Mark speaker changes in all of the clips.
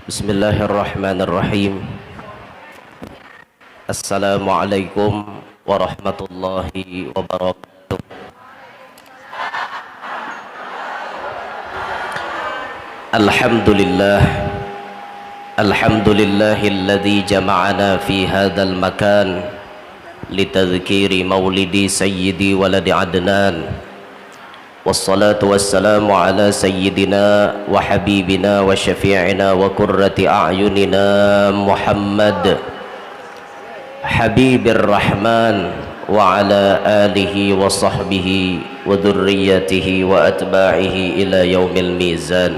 Speaker 1: Bismillahirrahmanirrahim. Assalamualaikum warahmatullahi wabarakatuh. Alhamdulillah, alhamdulillahilladzi jama'ana fi hadzal makan litadhkiri maulidi sayyidi waladi Adnan. Wassalatu wassalamu ala sayyidina wa habibina wa syafi'ina wa qurrati a'yunina Muhammad Habibir Rahman wa ala alihi wa sahbihi wa dhurriyyatihi wa atba'ihi ila yaumil mizan.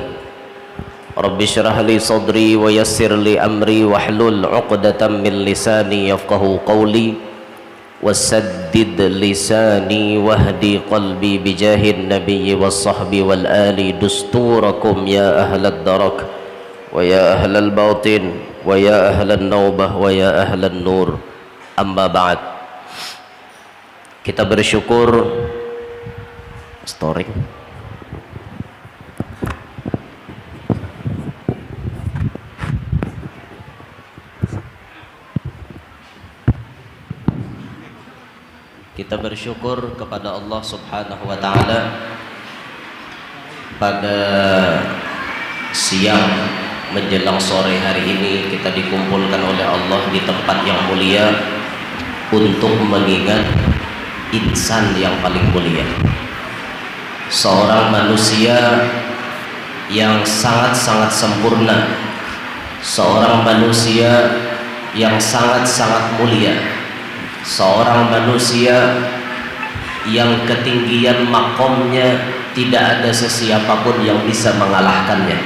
Speaker 1: Rabbi syrah li sadri wa yassir li amri wahlul 'uqdatam min lisani yafqahu qawli wasaddid lisani wahdi qalbi bijahin nabiyyi wassahbi wal ali dusturakum ya ahlad darak wa ya ahlal batin wa ya ahlan naubah wa ya ahlan nur. Amma ba'd. Kita bersyukur Kita bersyukur kepada Allah Subhanahu wa taala pada siang menjelang sore hari ini kita dikumpulkan oleh Allah di tempat yang mulia untuk mengingat insan yang paling mulia, seorang manusia yang sangat-sangat sempurna, seorang manusia yang sangat-sangat mulia, seorang manusia yang ketinggian makomnya tidak ada sesiapapun yang bisa mengalahkannya,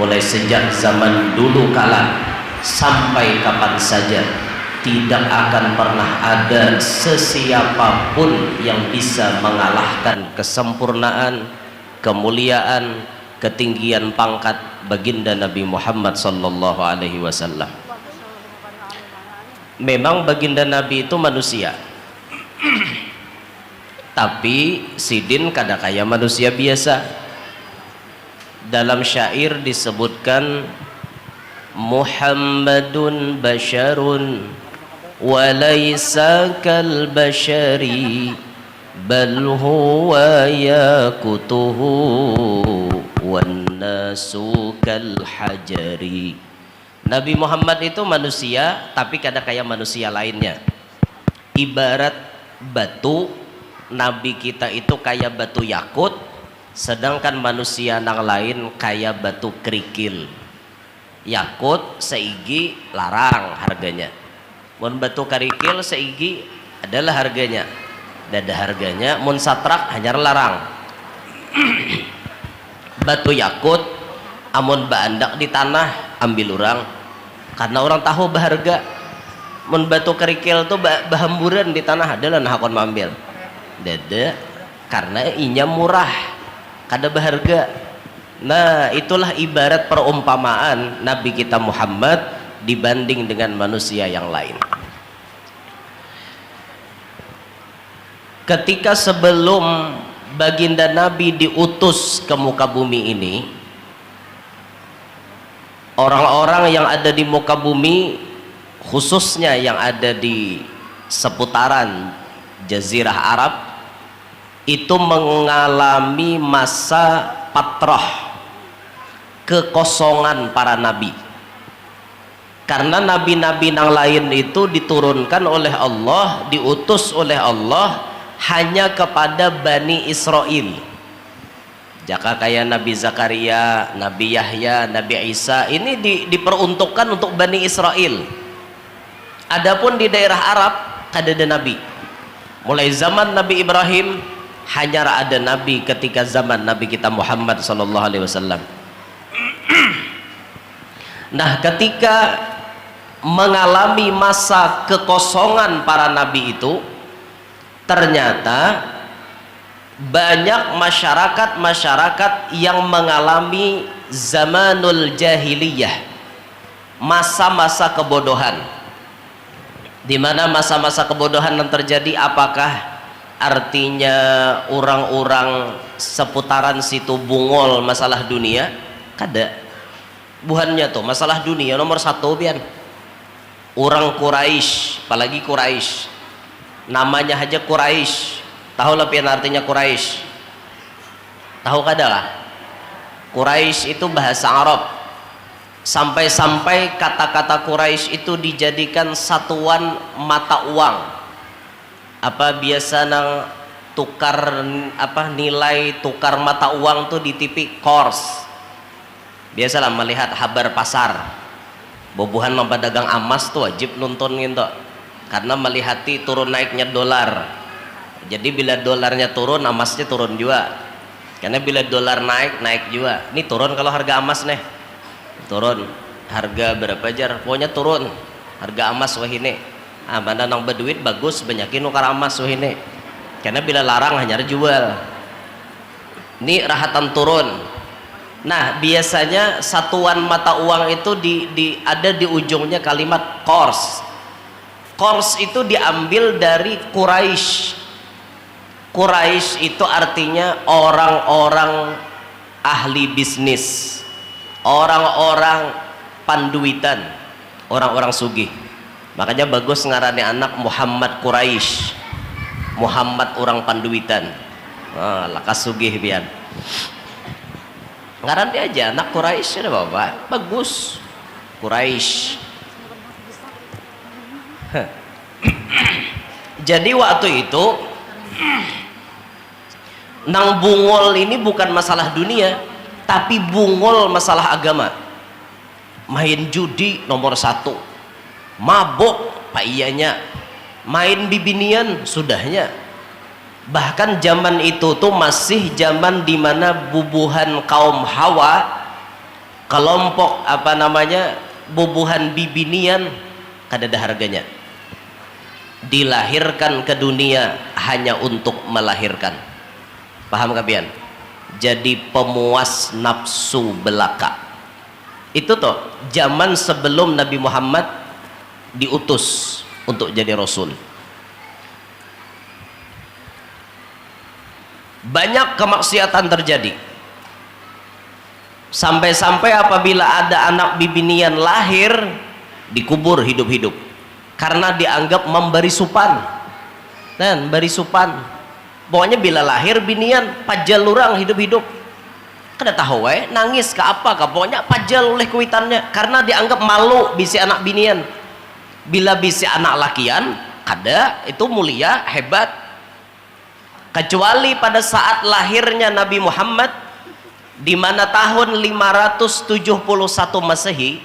Speaker 1: mulai sejak zaman dulu kala sampai kapan saja tidak akan pernah ada sesiapapun yang bisa mengalahkan kesempurnaan, kemuliaan, ketinggian pangkat baginda Nabi Muhammad sallallahu alaihi wasallam. Memang baginda Nabi itu manusia, tapi sidin kada kaya manusia biasa. Dalam syair disebutkan Muhammadun basyarun walaysa kal bashari bal huwa yakutuhu wan nasu kal hajari. Nabi Muhammad itu manusia tapi kada kayak manusia lainnya. Ibarat batu, Nabi kita itu kayak batu yakut, sedangkan manusia nang lain kayak batu kerikil. Yakut seigi larang harganya, mun batu kerikil seigi adalah harganya, dada harganya, mun satrak hanya larang. Batu yakut amun baandak di tanah ambil orang karena orang tahu berharga. Mun batu kerikil tuh bahamburan di tanah adalah nah akon mambil dada karena inya murah kada berharga. Nah itulah ibarat perumpamaan Nabi kita Muhammad dibanding dengan manusia yang lain. Ketika sebelum baginda Nabi diutus ke muka bumi ini, orang-orang yang ada di muka bumi, khususnya yang ada di seputaran Jazirah Arab, itu mengalami masa patrah, kekosongan para nabi. Karena nabi-nabi yang lain itu diturunkan oleh Allah, diutus oleh Allah hanya kepada Bani Israel. Jaka kayak Nabi Zakaria, Nabi Yahya, Nabi Isa ini diperuntukkan untuk Bani Israel. Adapun di daerah Arab kada ada nabi. Mulai zaman Nabi Ibrahim hanya ada nabi ketika zaman Nabi kita Muhammad sallallahu alaihi wasallam. Nah, ketika mengalami masa kekosongan para nabi itu, ternyata banyak masyarakat yang mengalami zamanul jahiliyah, masa-masa kebodohan. Di mana masa-masa kebodohan yang terjadi? Apakah artinya orang-orang seputaran situ bungol masalah dunia, kada buhannya tuh masalah dunia nomor satu pian. Orang Quraisy, apalagi Quraisy, namanya aja Quraisy, tahu lah pian artinya Quraisy, tahu kada lah? Quraisy itu bahasa Arab, sampai-sampai kata-kata Quraisy itu dijadikan satuan mata uang. Apa biasa nang tukar apa nilai tukar mata uang tuh di TV kors. Biasalah melihat habar pasar. Bobohan mampa dagang emas tuh wajib nonton gitu. Karena melihati turun naiknya dolar. Jadi bila dolarnya turun, emasnya turun juga. Karena bila dolar naik, naik juga. Ini turun kalau harga emas nih. Turun. Harga berapa jar? Pokoknya turun. Harga emas wah ini. Ah, mana nang berduit bagus banyakin nukar emas wah ini. Karena bila larang hanya jual. Ini rahatan turun. Nah, biasanya satuan mata uang itu ada di ujungnya kalimat kors. Kors itu diambil dari Quraisy. Quraisy itu artinya orang-orang ahli bisnis, orang-orang panduitan, orang-orang sugih. Makanya bagus ngarani anak Muhammad Quraisy, Muhammad orang panduitan. Lakas sugih pian. Ngaran dia aja anak Quraisy ada bapak, bagus Quraisy. Jadi waktu itu nang bungol ini bukan masalah dunia, tapi bungol masalah agama. Main judi nomor satu, mabuk pak iyanya, main bibinian sudahnya. Bahkan zaman itu tuh masih zaman dimana bubuhan kaum Hawa, kelompok apa namanya bubuhan bibinian kada ada harganya. Dilahirkan ke dunia hanya untuk melahirkan. Paham kapian? Jadi pemuas nafsu belaka. Itu tuh zaman sebelum Nabi Muhammad diutus untuk jadi rasul. Banyak kemaksiatan terjadi. Sampai-sampai apabila ada anak bibinian lahir dikubur hidup-hidup karena dianggap memberi supan. Dan beri supan. Pokoknya bila lahir binian pajal lurang hidup-hidup. Kada tahu nangis ke apa ke pokoknya pajal oleh kuitannya karena dianggap malu bisi anak binian. Bila bisi anak lakian kada itu mulia hebat. Kecuali pada saat lahirnya Nabi Muhammad di mana tahun 571 Masehi,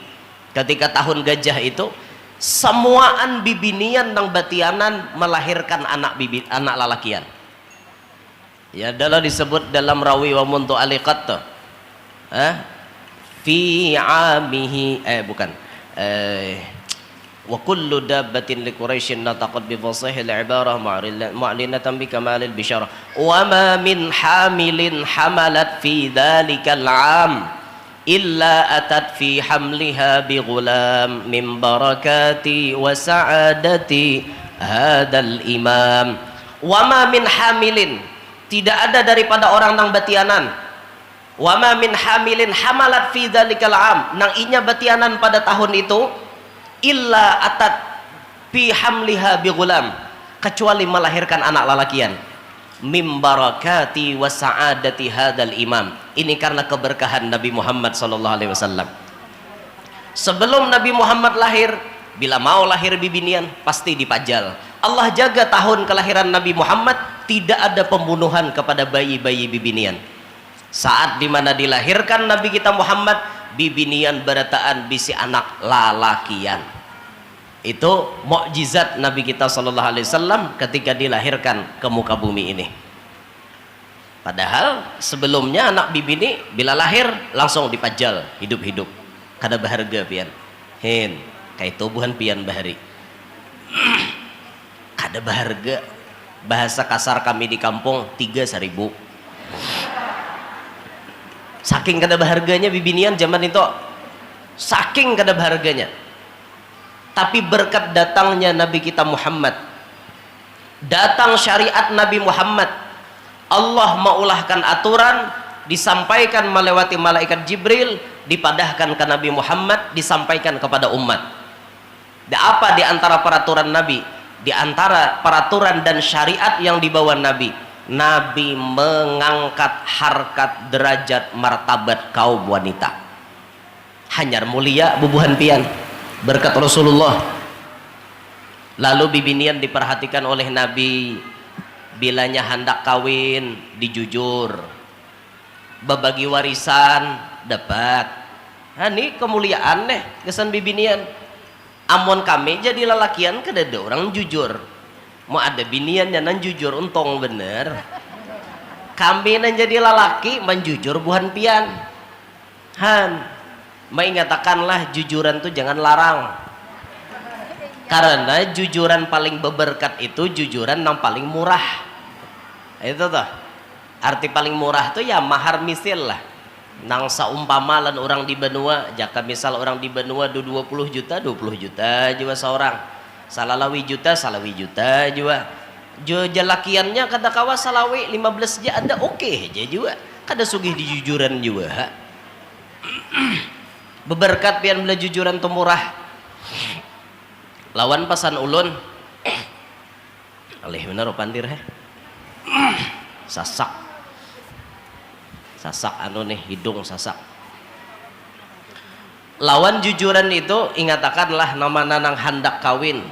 Speaker 1: ketika tahun gajah itu semuaan bibinian dan batianan melahirkan anak lalakian. Ya adalah disebut dalam rawi wa muntu aliqat tuh. Fi amihi bukan. Wa kullu dabbatin li Quraisyin nataqat bi fasihil ibarah mu'linatan bi kamalil bisyarah wa ma min hamilin hamalat fi dhalikal 'am illa atat fi hamliha bi ghulam min barakati wa sa'adati hadzal imam. Wa ma min hamilin, tidak ada daripada orang nang batianan. Wa ma min hamilin hamalat fi dhalikal 'am, nang inya batianan pada tahun itu illa atat fi hamliha bi ghulam, kecuali melahirkan anak lalakian. Mim barakati wa sa'adati hadzal imam. Ini karena keberkahan Nabi Muhammad sallallahu alaihi wasallam. Sebelum Nabi Muhammad lahir, bila mau lahir bibinian pasti dipajal. Allah jaga tahun kelahiran Nabi Muhammad tidak ada pembunuhan kepada bayi-bayi bibinian. Saat dimana dilahirkan Nabi kita Muhammad, bibinian berataan bisi anak lalakian. Itu mukjizat Nabi kita sallallahu alaihi wasallam ketika dilahirkan ke muka bumi ini. Padahal sebelumnya anak bibini bila lahir langsung dipajal hidup-hidup. Kada berharga pian. Hin, kayak tubuhan pian bahari. Kada berharga. Bahasa kasar kami di kampung 3.000. Saking kada berharganya bibinian zaman itu, saking kada berharganya. Tapi berkat datangnya Nabi kita Muhammad, Datang syariat Nabi Muhammad, Allah mengulahkan aturan, disampaikan melewati malaikat Jibril, dipadahkan ke Nabi Muhammad, disampaikan kepada umat. Dan apa di antara peraturan Nabi? Di antara peraturan dan syariat yang dibawa Nabi, Nabi mengangkat harkat, derajat, martabat kaum wanita. Hanyar mulia bubuhan pian berkat Rasulullah. Lalu bibinian diperhatikan oleh Nabi, bilanya hendak kawin dijujur, berbagi warisan dapat. Nah, ini kemuliaan nih kesan bibinian. Amon kami jadi lelakian kedada orang jujur, mau ada biniannya nan jujur untung bener. Kami nan jadi lelaki menjujur buhan pian. Han, mengatakanlah jujuran tuh jangan larang. Karena jujuran paling berberkat itu jujuran yang paling murah. Itu tuh arti paling murah tuh ya mahar misil lah. Nang saumpamalan orang di benua, jika misal orang di benua 20 juta juga seorang, salawi juta juga. Jelakiannya kada kawa salawi 15 aja ada oke aja juga. Kada sugih di jujuran juga. Beberkat pian bela jujuran tuh murah. Lawan pasan ulun alih bener pandir sasak anu nih hidung sasak. Lawan jujuran itu ingatakanlah nama nang hendak kawin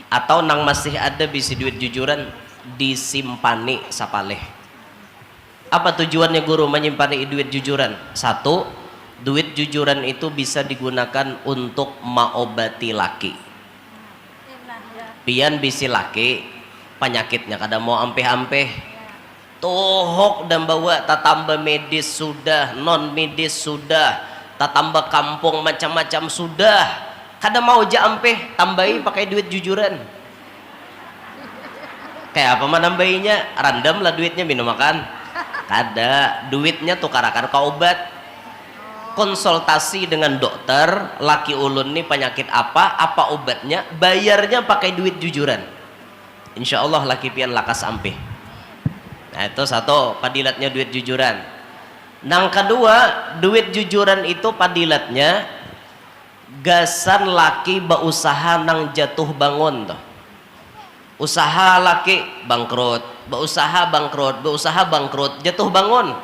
Speaker 1: atau nang masih ada bisi duit jujuran disimpani sapaleh. Apa tujuannya guru menyimpan duit jujuran? Satu, duit jujuran itu bisa digunakan untuk maobati laki. Pian bisi laki penyakitnya kada mau ampeh-ampeh, tohok dan bawa tatamba medis sudah, non medis sudah, tatamba kampung macam-macam sudah, kada mau ja ampeh, tambahi pakai duit jujuran. Kayak apa menambahinya? Random lah duitnya, minum makan kada, duitnya tukarakan ke obat, konsultasi dengan dokter, laki ulun nih penyakit apa obatnya, bayarnya pakai duit jujuran. Insya Allah laki pian lakas ampeh. Nah itu satu padilatnya duit jujuran. Nang kedua, duit jujuran itu padilatnya gasan laki berusaha nang jatuh bangun tuh. Usaha laki bangkrut, berusaha bangkrut, jatuh bangun.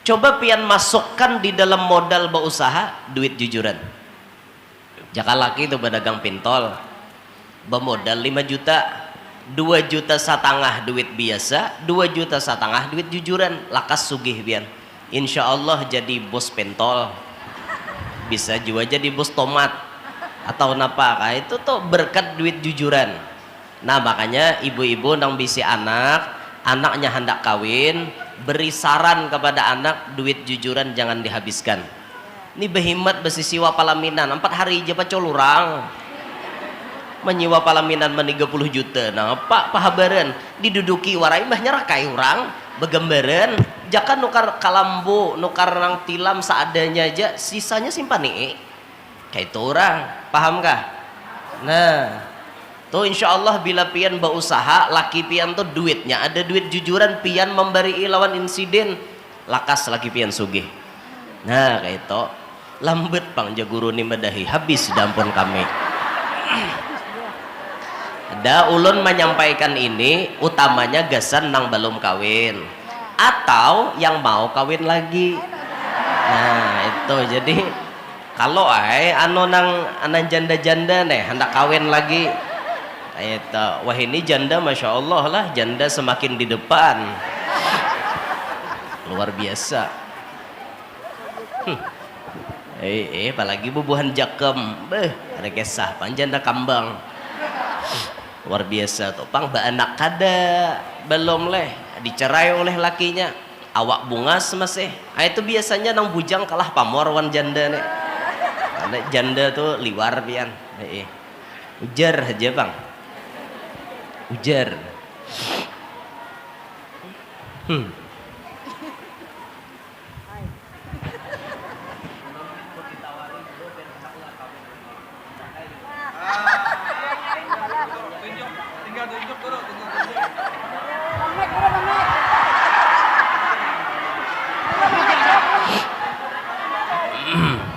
Speaker 1: Coba pian masukkan di dalam modal berusaha duit jujuran. Jaka laki itu berdagang pintol, bermodal 5 juta, 2 juta setengah duit biasa, 2 juta setengah duit jujuran, lakas sugih pian. Insya Allah jadi bos pentol, bisa juga jadi bos tomat atau napa. Nah, itu tuh berkat duit jujuran. Nah makanya ibu-ibu nang bisi anaknya hendak kawin, beri saran kepada anak, duit jujuran jangan dihabiskan. Ini behimat besi siwa palaminan 4 hari aja pacol orang menyiwa palaminan 30 juta. Nah pak pahabaran diduduki warai mbah nyerakai orang begambaran, jaka nukar kalambu, nukar nang tilam seadanya aja, sisanya simpan nih kayak itu orang, paham kah? Nah tuh insya Allah bila pian berusaha laki pian tuh duitnya ada duit jujuran, pian memberi lawan insiden lakas laki pian sugih. Nah kayak itu lambet pang jaguru ni medahi habis dampun kami. Ada ulun menyampaikan ini utamanya gasan nang belum kawin atau yang mau kawin lagi. Nah itu jadi kalau anu nang anak janda-janda nih hendak kawin lagi, wah ini janda masya Allah lah, janda semakin di depan luar biasa. Apalagi bubuhan jakem, ada kisah panjanda kambang luar biasa tuh pang anak kada belum leh dicerai oleh lakinya, awak bungas masih. Itu biasanya nang bujang kalah pamor wan janda nih. Ada janda tuh liwar pian, ujar aja bang. Ujar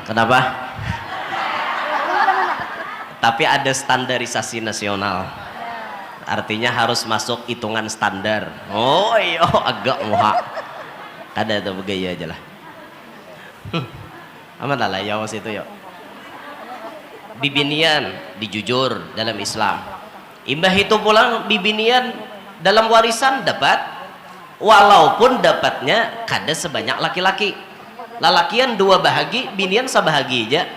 Speaker 1: Kenapa? Tapi ada standarisasi nasional, artinya harus masuk hitungan standar. Oh iya, agak muha ada tuh begaya aja lah. Aman lah ya was itu yuk. Bibinian dijujur dalam Islam. Imbah itu pulang bibinian dalam warisan dapat, walaupun dapatnya kada sebanyak laki-laki. Lalakian 2 bahagi, binian sabahagi aja.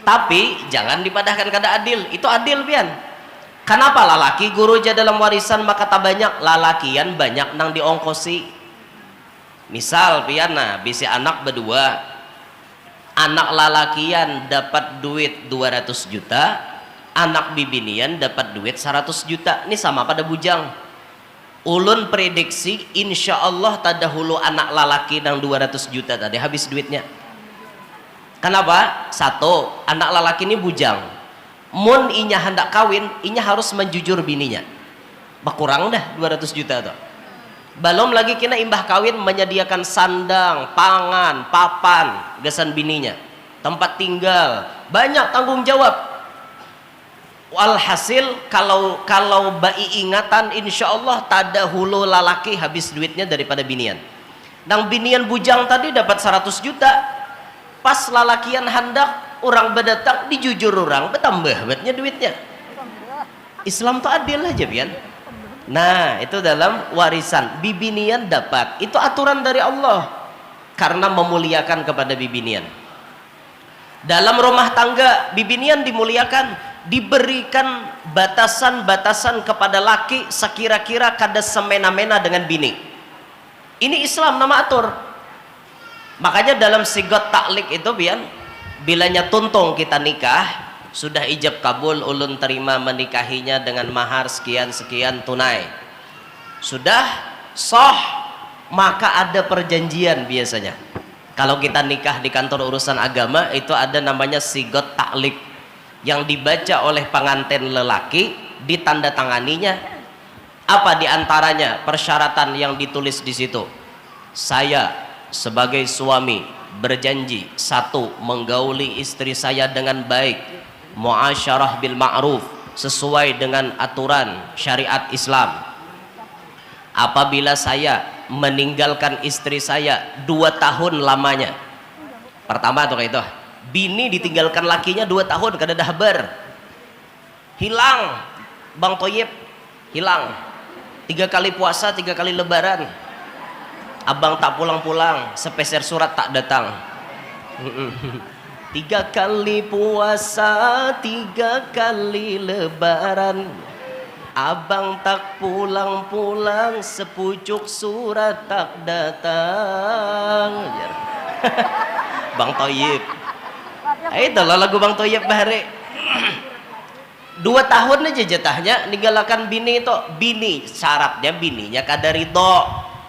Speaker 1: Tapi jangan dipadahkan kada adil. Itu adil pian. Kenapa lalaki guru aja dalam warisan maka tak banyak, lalakian banyak nang diongkosi. Misal pian nah bisi anak berdua, anak lalakian dapat duit 200 juta, anak bibinian dapat duit 100 juta. Ini sama pada bujang. Ulun prediksi insya Allah tadahulu anak lalaki nang 200 juta tadi habis duitnya. Kenapa? Satu, anak lalaki ini bujang. Mun inya hendak kawin, inya harus menjujur bininya. Berkurang dah 200 juta tuh. Belum lagi kena imbah kawin menyediakan sandang, pangan, papan, gasan bininya, tempat tinggal, banyak tanggung jawab. Walhasil kalau bai ingatan insya Allah tadahulu lalaki habis duitnya daripada binian. Nang binian bujang tadi dapat 100 juta. Pas lalakian hendak orang berdatang dijujur orang bertambah betnya duitnya. Islam tuh adil aja pian. Nah itu dalam warisan bibinian dapat, itu aturan dari Allah karena memuliakan kepada bibinian. Dalam rumah tangga bibinian dimuliakan, diberikan batasan-batasan kepada laki sekira-kira kada semena-mena dengan bini. Ini Islam nama atur. Makanya dalam sigot taklik itu pian, bilanya tuntung kita nikah, sudah ijab kabul ulun terima menikahinya dengan mahar sekian-sekian tunai, sudah sah, maka ada perjanjian biasanya. Kalau kita nikah di kantor urusan agama itu ada namanya sigot taklik yang dibaca oleh pengantin lelaki, ditandatanganinya. Apa diantaranya persyaratan yang ditulis di situ? Saya sebagai suami berjanji, 1, menggauli istri saya dengan baik, muasyarah bil ma'ruf, sesuai dengan aturan syariat Islam. Apabila saya meninggalkan istri saya 2 tahun lamanya, pertama tuh kayak itu, bini ditinggalkan lakinya 2 tahun kada ada habar, hilang Bang Toyib, hilang 3 kali puasa 3 kali lebaran, abang tak pulang-pulang, sepeser surat tak datang. 3 kali puasa 3 kali lebaran, abang tak pulang-pulang, sepucuk surat tak datang. Bang Toyib, itulah lagu Bang Toyib bahari. 2 tahun aja jatahnya ninggalkan bini itu. Bini syaratnya bininya kada ridho,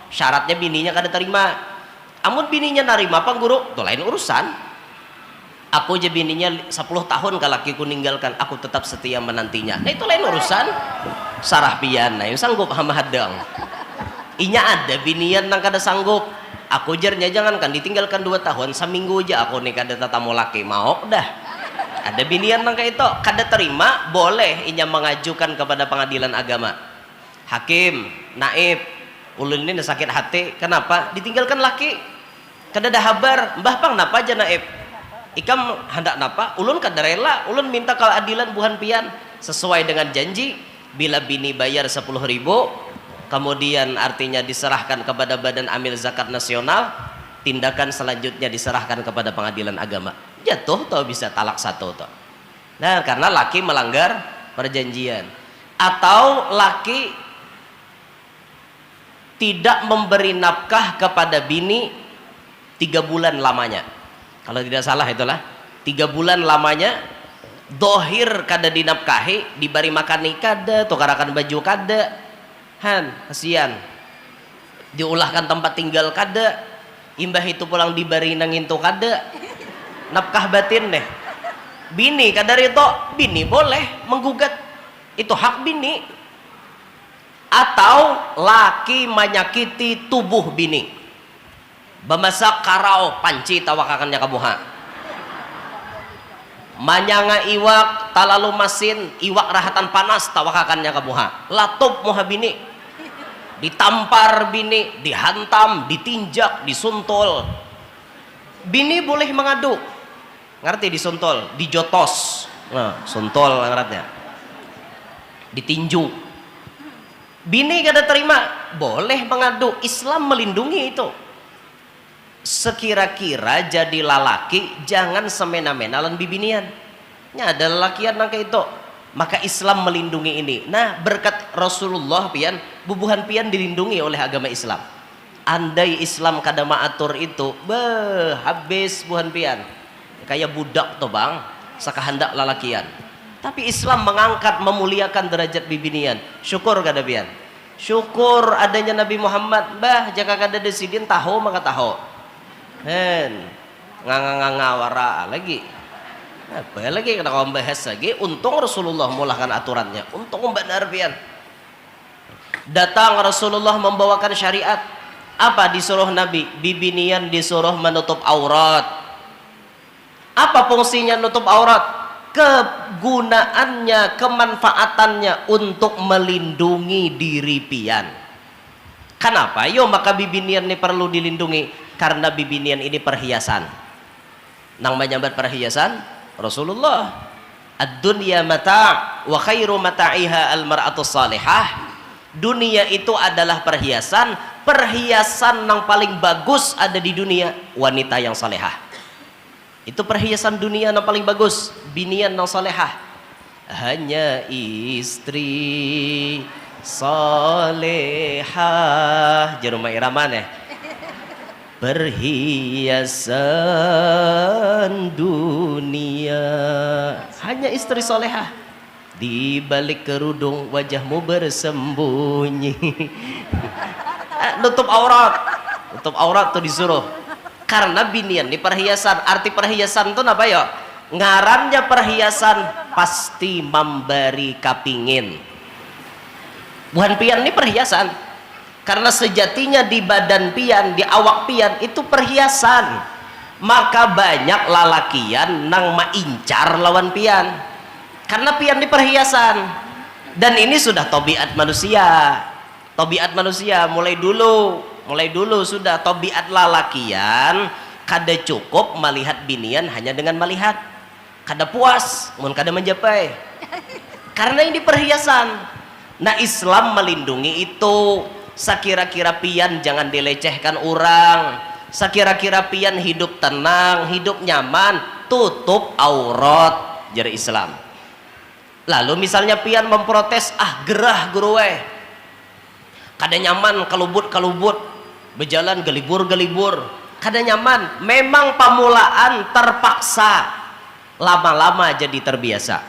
Speaker 1: syaratnya bininya kada terima. Amun bininya narima apa guru, itu lain urusan. Aku aja bininya 10 tahun kalau lakiku ninggalkan, aku tetap setia menantinya. Nah itu lain urusan. Sarah pian, nah yang sanggup hama hadang. Inya ada binian nang kada sanggup. Aku jernya jangan kan ditinggalkan 2 tahun, seminggu aja aku nih kada tatamu laki mau dah. Ada binian nang kayak itu kada terima, boleh inya mengajukan kepada pengadilan agama. Hakim, naib, ulun ini sakit hati, kenapa? Ditinggalkan laki, kada ada habar, mbah pang napa aja naib? Ikam hendak napa? Ulun kada rela, ulun minta keadilan buhan pian sesuai dengan janji. Bila bini bayar 10.000, kemudian artinya diserahkan kepada Badan Amil Zakat Nasional, tindakan selanjutnya diserahkan kepada pengadilan agama. Jatuh toh bisa talak 1 toh. Nah karena laki melanggar perjanjian, atau laki tidak memberi nafkah kepada bini 3 bulan lamanya. Kalau tidak salah itulah 3 bulan lamanya, dohir kada dinafkahi, diberi makan nih kada, tukarakan baju kada, han kasihan, diulahkan tempat tinggal kada, imbah itu pulang diberi nangin tuh kada, nafkah batin deh. Bini kada rito, bini boleh menggugat, itu hak bini. Atau laki menyakiti tubuh bini, bemasak karau panci tawakakannya kamuha, manyanga iwak talalu masin iwak rahatan panas tawakakannya ke muha latup muha bini ditampar bini dihantam ditinjak disuntul bini boleh mengadu ngerti disuntul dijotos nah suntul ngertinya ditinju bini kada terima boleh mengadu Islam melindungi itu sekira-kira jadi lalaki jangan semena-mena lan bibinian nya ada lelakian nang itu maka Islam melindungi ini. Nah berkat Rasulullah pian bubuhan pian dilindungi oleh agama Islam. Andai Islam kada maatur itu habis buhan pian kayak budak tuh bang sakahandak lalakian. Tapi Islam mengangkat memuliakan derajat bibinian. Syukur kada pian, syukur adanya Nabi Muhammad. Bah jaka kada desidin tahu maka tahu hen nganga lagi apa lagi kena kau bahas lagi. Untung Rasulullah mulahkan aturannya, untung benar pian. Datang Rasulullah membawakan syariat. Apa disuruh Nabi? Bibinian disuruh menutup aurat. Apa fungsinya nutup aurat? Kegunaannya, kemanfaatannya untuk melindungi diri pian. Kenapa? Yo maka bibinian ini perlu dilindungi karena bibinian ini perhiasan. Nang menyambat perhiasan Rasulullah ad-dunya mata' wa khairu mata'iha al-mar'atu salihah. Dunia itu adalah perhiasan, perhiasan yang paling bagus ada di dunia wanita yang salehah. Itu perhiasan dunia yang paling bagus, binian yang salehah. Hanya istri salehah jerumah iraman ya perhiasan dunia, hanya istri solehah. Di balik kerudung wajahmu bersembunyi. Nutup aurat tuh disuruh karena binian di perhiasan. Arti perhiasan tuh apa ya? Ngarannya perhiasan pasti memberi kapingin. Buhan pian ini perhiasan. Karena sejatinya di badan pian, di awak pian itu perhiasan. Maka banyak lalakian nang maincar lawan pian. Karena pian di perhiasan. Dan ini sudah tabiat manusia. Tabiat manusia mulai dulu sudah tabiat lalakian kada cukup melihat binian hanya dengan melihat. Kada puas, mun kada menjapai. Karena ini perhiasan. Nah, Islam melindungi itu. Sakira-kira pian jangan dilecehkan orang, sakira-kira pian hidup tenang, hidup nyaman, tutup aurat jari Islam. Lalu misalnya pian memprotes, gerah guruwe kada nyaman kalubut berjalan gelibur kada nyaman. Memang pamulaan terpaksa, lama-lama jadi terbiasa.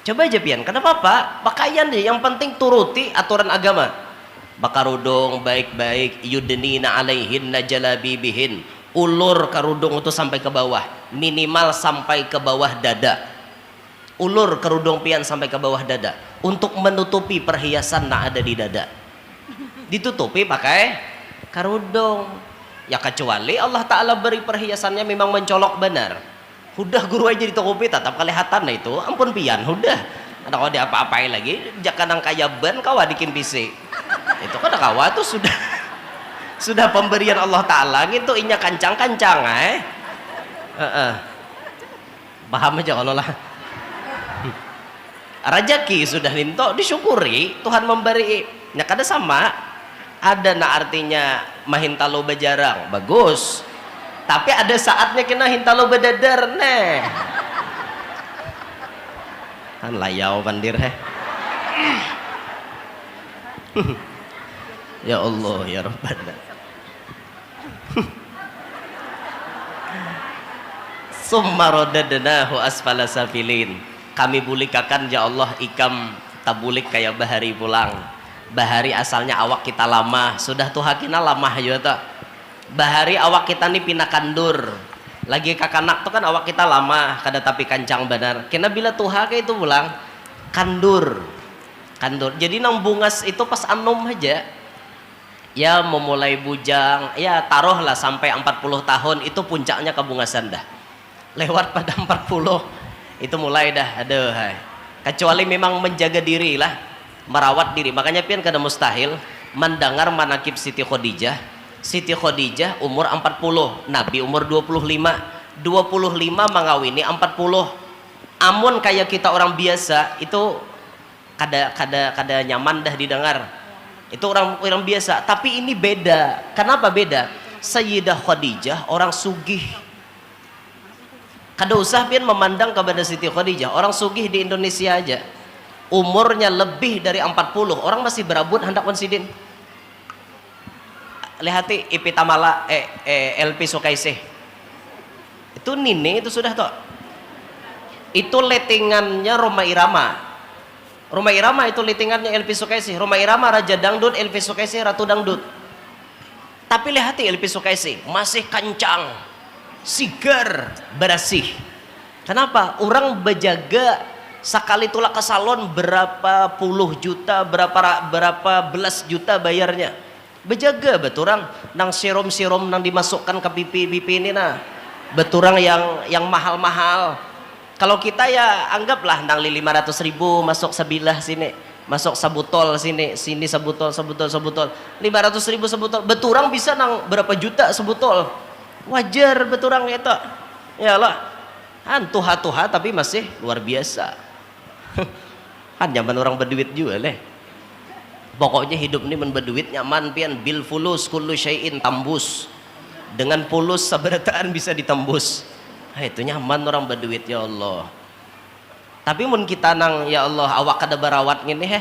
Speaker 1: Coba aja pian, kenapa pak pakaian deh yang penting turuti aturan agama. Bakarudung baik-baik, yudnina alaihinna jalabibihin, ulur kerudung itu sampai ke bawah, minimal sampai ke bawah dada. Ulur kerudung pian sampai ke bawah dada untuk menutupi perhiasan yang ada di dada. Ditutupi pakai kerudung. Ya kecuali Allah Ta'ala beri perhiasannya memang mencolok benar. Udah guru aja ditutupi tetap kelihatan. Nah itu ampun pian udah. Ada kalau dia apa-apain lagi jangan kaya ban kawa dikimpisi. Itu kan kawa tuh sudah pemberian Allah Ta'ala gitu inya kancang-kancang paham aja kalau lah rajaki sudah ninto disyukuri Tuhan memberi. Nah kada sama ada artinya mahintalo bejarang bagus tapi ada saatnya kena hintalo bedadar kan layau pandir ya Allah ya Rabbana. Summa radadnahu asfala safilin. Kami bulikakan ya Allah ikam tabulik kayak bahari pulang. Bahari asalnya awak kita lama, sudah tuh hakina lama juga. Bahari awak kita nih pindah kandur. Lagi kakanak tuh kan awak kita lama, kada tapi kancang benar. Kena bila tuha kayak itu pulang kandur. Jadi nang bungas itu pas anom aja. Ya memulai bujang, ya taruhlah sampai 40 tahun itu puncaknya kebungasan dah. Lewat pada 40 Itu mulai dah aduh hai. Kecuali memang menjaga diri lah, merawat diri. Makanya pian kada mustahil mendengar manakib Siti Khadijah. Siti Khadijah umur 40, Nabi umur 25 mengawini 40. Amun kayak kita orang biasa itu kada nyaman dah didengar. Itu orang biasa, tapi ini beda. Kenapa beda? Sayyidah Khadijah orang sugih. Kada usah pian memandang kepada Siti Khadijah, orang sugih di Indonesia aja umurnya lebih dari 40, orang masih berabut hendak konsidin. Lihati IP Tamala LP Sukaisih. Itu Nini itu sudah toh. Itu lettingannya Roma Irama. Roma Irama itu lettingannya LP Sukaisih. Roma Irama Raja Dangdut, LP Sukaisih Ratu Dangdut. Tapi lihati LP Sukaisih masih kencang, sigar, bersih. Kenapa? Orang berjaga sekali tulak ke salon berapa puluh juta, berapa belas juta bayarnya. Berjaga beturang nang serum nang dimasukkan ke pipi ini nah. Beturang yang mahal-mahal. Kalau kita ya anggaplah nang 500.000 masuk sebilah sini, masuk sabutol sini sabutol 500.000 sebutol. Beturang bisa nang berapa juta sebutol. Wajar beturang itu. Ya lah. Tuha tapi masih luar biasa. Kan zaman orang berduit juga leh. Pokoknya hidup ini berduit nyaman pian, bil fulus kullu syai'in tambus. Dengan fulus sabarataan bisa ditembus. Itu nyaman orang berduit ya Allah. Tapi mun kita nang ya Allah awak kada barawat ngene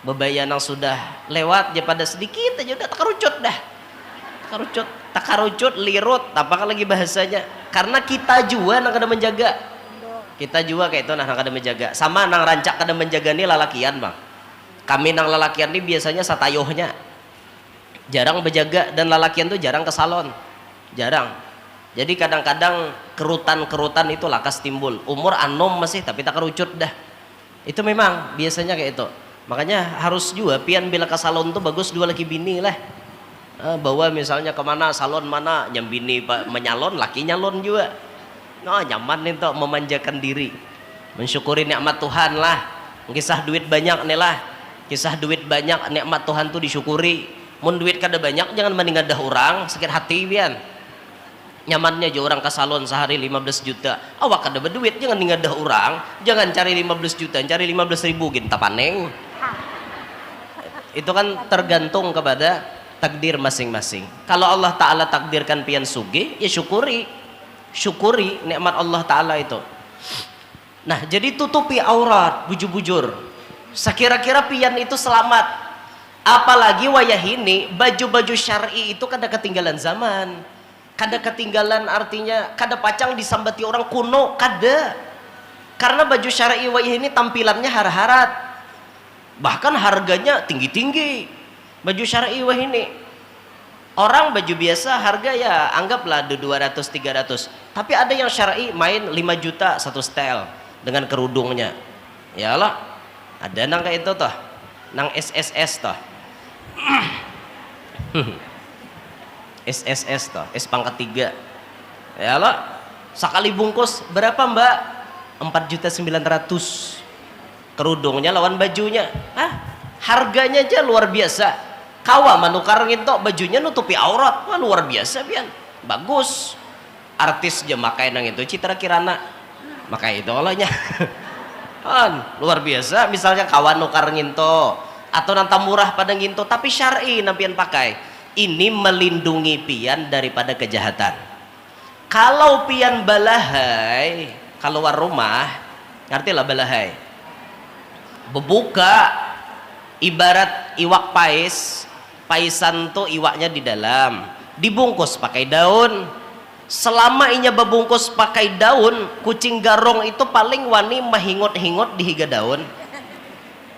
Speaker 1: bebaya nang sudah lewat je pada sedikit aja udah takarucut dah. Takarucut lirut apakah lagi bahasanya. Karena kita juga nang kada menjaga. Kita juga kayak itu nang kada menjaga. Sama nang rancak kada menjaga ni lalakian bang. Kami nang lalakian ini biasanya satayuhnya jarang berjaga, dan lalakian tuh jarang ke salon, jarang. Jadi kadang-kadang kerutan itu lakas timbul. Umur anom masih tapi tak kerucut dah. Itu memang biasanya kayak itu. Makanya harus juga pian bila ke salon tuh bagus dua laki bini lah. Bawa misalnya kemana salon mana nyambini menyalon, laki nyalon juga. Nyaman itu memanjakan diri, mensyukuri nikmat Tuhan lah. Kisah duit banyak nih lah. Kisah duit banyak, nikmat Tuhan tuh disyukuri. Mun duit kada banyak jangan meningadah orang, sakit hati pian. Nyamannya aja orang ke salon sehari 15 juta. Awak kada berduit jangan ningadah orang, jangan cari 15 juta, cari 15.000 ginta paneng. Itu kan tergantung kepada takdir masing-masing. Kalau Allah Ta'ala takdirkan pian sugih, ya syukuri nikmat Allah Ta'ala itu. Nah jadi tutupi aurat bujur-bujur. Sekira-kira pian itu selamat. Apalagi wayah ini baju-baju syar'i itu kada ketinggalan zaman. Kada ketinggalan artinya kada pacang disambati orang kuno, kada. Karena baju syar'i wayah ini tampilannya har-harat. Bahkan harganya tinggi-tinggi. Baju syar'i wayah ini. Orang baju biasa harga ya anggaplah 200-300. Tapi ada yang syar'i main 5 juta satu style dengan kerudungnya. Ya Allah. Ada nang kayak itu toh, nang SSS toh. SSS toh, S pangkat 3. Ya Allah. Sekali bungkus berapa mbak? 4.900.000. Kerudungnya lawan bajunya. Harganya aja luar biasa. Kawa manukar nginto bajunya nutupi aurat. Wah luar biasa pian. Bagus. Artis aja makai nang itu Citra Kirana. Makai itu olehnya. Luar biasa. Misalnya kawan nukar nginto atau nanta murah pada nginto tapi syar'i nampian pakai. Ini melindungi pian daripada kejahatan. Kalau pian balahai keluar rumah, ngerti lah balahai, bebuka ibarat iwak paisan tuh iwaknya di dalam dibungkus pakai daun. Selama inya bebungkus pakai daun, kucing garong itu paling wani mahingot-hingot di higa daun.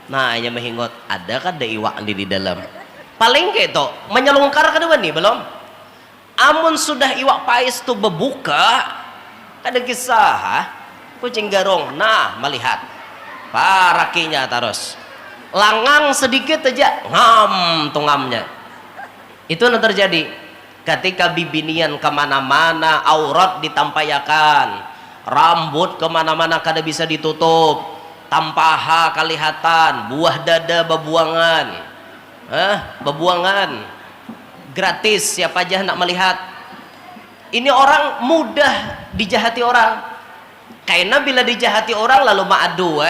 Speaker 1: Nah inya mahingot, ada kan ada iwak di dalam. Paling kayak itu menyelungkar kan wani belum. Amun sudah iwak pais tuh bebuka, ada kisah kucing garong. Nah melihat parakinya terus langang sedikit aja ngam tuh ngamnya. Itu yang terjadi ketika bibinian kemana-mana aurat ditampayakan, rambut kemana-mana kada bisa ditutup, tampaha kelihatan, buah dada bebuangan, bebuangan gratis, siapa aja nak melihat. Ini orang mudah dijahati orang. Karena bila dijahati orang lalu ma'adu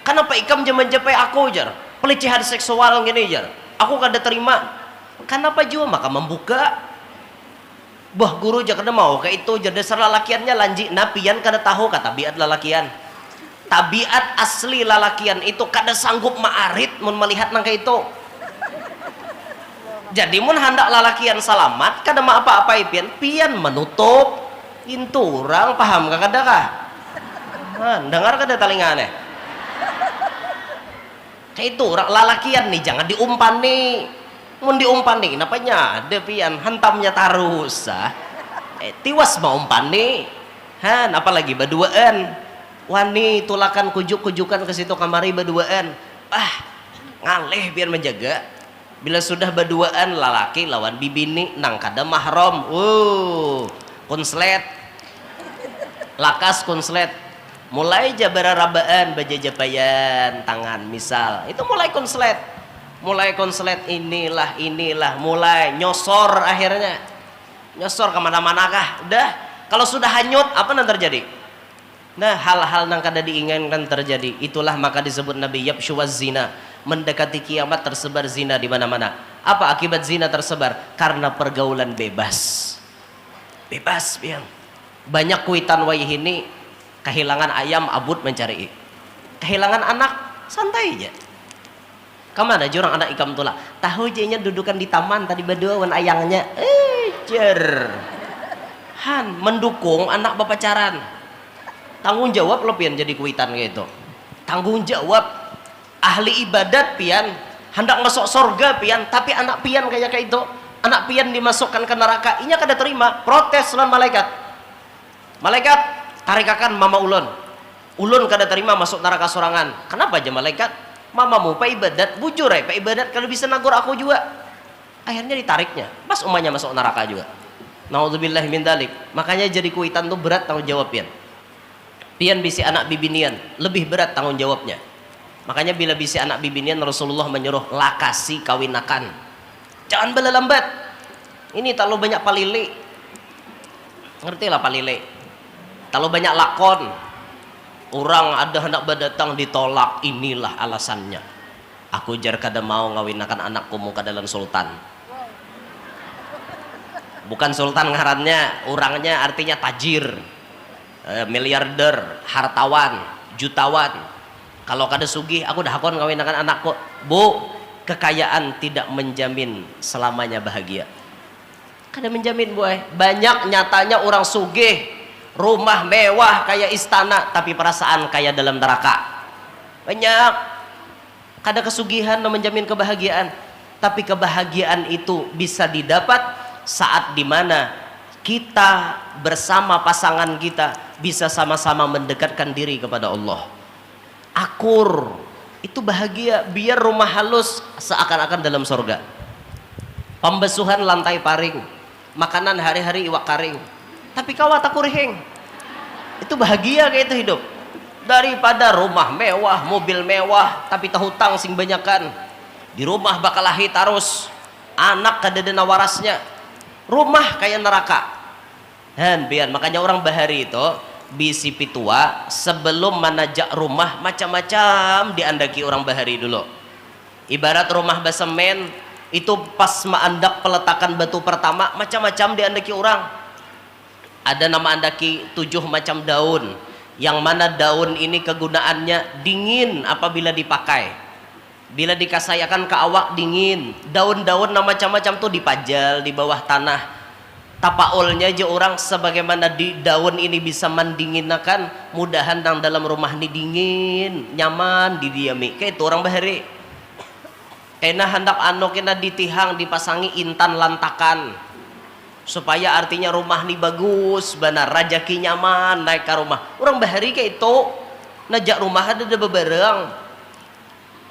Speaker 1: kenapa ikam jaman japai aku jar pelecehan seksual gini jar, aku kada terima. Kenapa juga maka membuka bah guru jar kada mau kayak itu jar dasar lalakiannya lanji napian kada tahu kata tabiat lalakian. Tabiat asli lalakian itu kada sanggup ma'arit mun melihat nang kayak itu. Jadi mun hendak lalakian selamat kada ma apa-apa pian menutup pintu orang, paham ka kada kah? Dengar kada talingane? Kayak itu orang lalakian nih jangan diumpan nih. Mun diumpan nih napanya ada pian hantamnya tarus tiwas mau umpan nih. Apalagi berduaan. Wani tulakan kujuk-kujukan ke situ kamari berduaan. Ngaleh biar menjaga. Bila sudah berduaan lalaki lawan bibini nang kada mahram, konslet lakas konslet mulai jabara rabaan bajajapayan tangan misal itu mulai konslet inilah mulai nyosor, akhirnya nyosor kemana-mana kah udah. Kalau sudah hanyut apa yang terjadi? Nah, hal-hal yang kada diinginkan terjadi, itulah maka disebut Nabi yabshuwaz zina, mendekati kiamat tersebar zina di mana-mana. Apa akibat zina tersebar? Karena pergaulan bebas pian. Banyak kuitan wayah ini kehilangan ayam abut mencari, kehilangan anak santai aja. Kemana jurang anak ikam tula? Tahu jenya dudukan di taman tadi berdua wan ayangnya, mendukung anak berpacaran. Tanggung jawab lo pian jadi kuitan kayak itu. Tanggung jawab ahli ibadat pian hendak masuk surga pian, tapi anak pian kayak itu, anak pian dimasukkan ke neraka, inya kada terima, protes lawan malaikat tarikakan mama ulun kada terima masuk neraka sorangan. Kenapa aja malaikat? Mamamu pak ibadat bujur pak ibadat kalau bisa nagur aku juga. Akhirnya ditariknya pas umanya masuk neraka juga. Naudzubillah min dalik. Makanya jadi kuitan tuh berat tanggung jawab pian bisi anak bibinian lebih berat tanggung jawabnya. Makanya bila bisi anak bibinian Rasulullah menyuruh lakasi kawinakan, jangan bela-lambat. Ini terlalu banyak palile, ngerti lah palile, terlalu banyak lakon. Orang ada hendak berdatang ditolak, inilah alasannya. Aku jar kada mau ngawinakan anakku muka dalam sultan. Bukan sultan ngarannya, orangnya artinya tajir, miliarder, hartawan, jutawan. Kalau kada sugih aku dah hakon ngawinakan anakku. Bu, kekayaan tidak menjamin selamanya bahagia. Kada menjamin boy. Banyak nyatanya orang sugih, rumah mewah kayak istana, tapi perasaan kayak dalam neraka. Banyak. Kada kesugihan menjamin kebahagiaan, tapi kebahagiaan itu bisa didapat saat dimana kita bersama pasangan kita bisa sama-sama mendekatkan diri kepada Allah. Akur itu bahagia, biar rumah halus seakan-akan dalam surga. Pembesuhan lantai paring, makanan hari-hari iwak karing, tapi kawat akurhing, itu bahagia kayak itu hidup. Daripada rumah mewah, mobil mewah, tapi tahutang sing banyakan. Di rumah bakal lahi tarus, anak kadadena warasnya, rumah kayak neraka. Biar makanya orang bahari itu bisi pitua sebelum menajak rumah macam-macam diandaki orang bahari dulu. Ibarat rumah basemen itu pas mendak peletakan batu pertama macam-macam diandaki orang. Ada nama andaki 7 macam daun, yang mana daun ini kegunaannya dingin apabila dipakai, bila dikasayakan ke awak dingin. Daun-daun macam-macam tuh dipajal di bawah tanah. Tapaulnya aja orang sebagaimana di daun ini bisa mendinginkan, mudahan nang dalam rumah ini dingin nyaman didiami kayak itu orang bahari. Kena hendak kena ditihang dipasangi intan lantakan supaya artinya rumah ini bagus benar, rajaki nyaman naik ke rumah orang bahari kayak itu. Najak rumah ada bebereng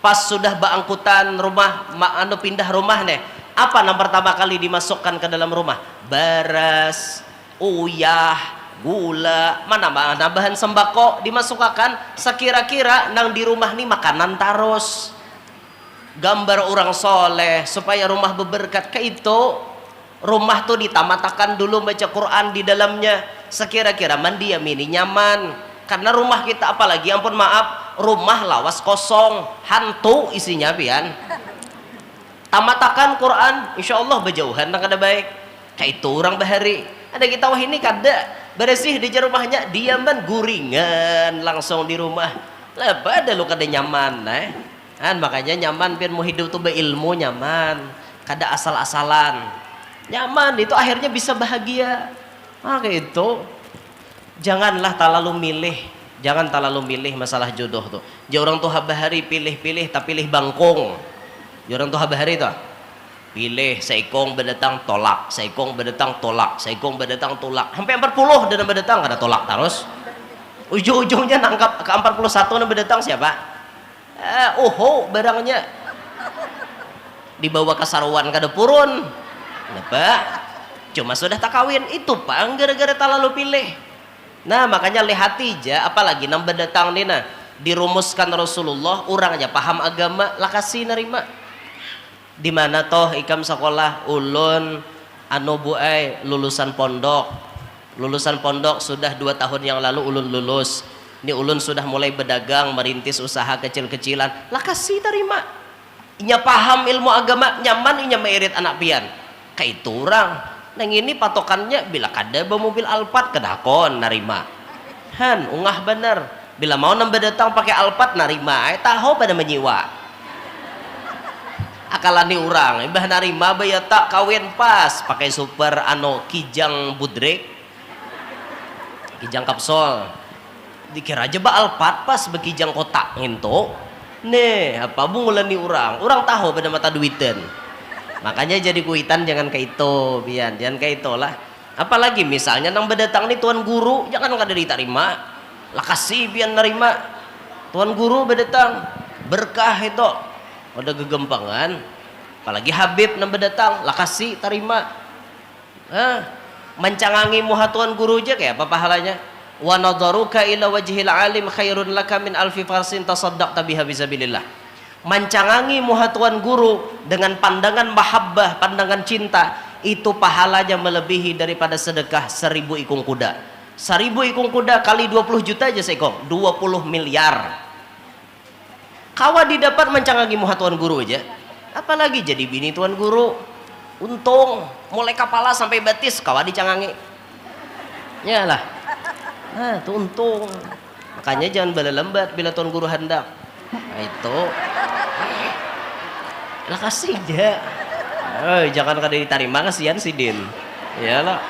Speaker 1: pas sudah baangkutan rumah pindah rumah nih, apa yang pertama kali dimasukkan ke dalam rumah? Baras, uyah, gula, mana bahan sembako dimasukkan, sekira-kira nang di rumah nih makanan taros, gambar orang soleh supaya rumah berberkat. Kayak itu rumah tuh ditamatakan dulu baca Quran di dalamnya, sekira-kira mandi ya mini nyaman. Karena rumah kita, apalagi ampun maaf, rumah lawas kosong, hantu isinya pian. Tamatakan Quran, insya Allah berjauhan nang kada baik. Kayak itu orang bahari. Ada kita wah ini kada beresih di rumahnya, diaman guringan langsung di rumah. Lah pada lu kada nyaman, makanya nyaman pian mau hidup tuh berilmu nyaman, kada asal-asalan. Nyaman itu akhirnya bisa bahagia. Kayak itu. Janganlah terlalu milih, jangan terlalu milih masalah jodoh tuh. Dia orang tuh habahari pilih-pilih tapi pilih bangkong. Dia orang tuh habahari tuh. Pilih seikong berdatang tolak, seikong berdatang tolak, seikong berdatang tolak. Sampai 40 dan berdatang kada tolak terus. Ujung-ujungnya nangkap ke 41 dan berdatang siapa? Barangnya dibawa ke saruan kada purun. Kenapa? Cuma sudah tak kawin itu Pak, gara-gara terlalu pilih. Nah makanya lihati aja, apalagi nang berdatang nih nah dirumuskan Rasulullah, orang aja paham agama lah kasih nerima. Di mana toh ikam sekolah ulun lulusan pondok sudah 2 tahun yang lalu ulun lulus. Ini ulun sudah mulai berdagang, merintis usaha kecil-kecilan lah kasih terima. Inya paham ilmu agama nyaman, inya meirit anak pian kayak itu orang. Nang ini patokannya bila kada bawa mobil Alphard kedakon narima. Ungah bener. Bila mau nambah datang pakai Alphard narima. Tahu pada menyiwa. Akalani orang, ibah narima baya tak kawin pas pakai super kijang budrek. Kijang kapsul. Dikira aja ba Alphard pas bekijang kotak nginto. Nih, apa bungulani orang. Orang tahu pada mata duitan. Makanya jadi kuitan jangan kayak itu, pian, jangan kayak itulah. Apalagi misalnya nang berdatang nih tuan guru, jangan kada diterima. Lah kasih pian nerima. Tuan guru berdatang, berkah itu. Udah gegempangan. Apalagi Habib nang berdatang, lah kasih terima. Mencangangi muha tuan guru aja kayak apa pahalanya? Wa nadharuka ila wajhil alim khairun laka min alfi farsin tasaddaqta biha fisabilillah. Mencangangi muha tuan guru dengan pandangan mahabbah, pandangan cinta, itu pahalanya melebihi daripada sedekah 1000 ikung kuda. 1000 ikung kuda kali 20 juta aja seikong, 20 miliar. Kawa didapat mencangangi muha tuan guru aja, apalagi jadi bini tuan guru. Untung mulai kepala sampai batis kawa dicangangi. Yalah. Nah, itu untung. Makanya jangan bala-lembat bila tuan guru hendak. Nah, itu lah kasih aja. Jangan kada diterima kasihan si Din. Iyalah.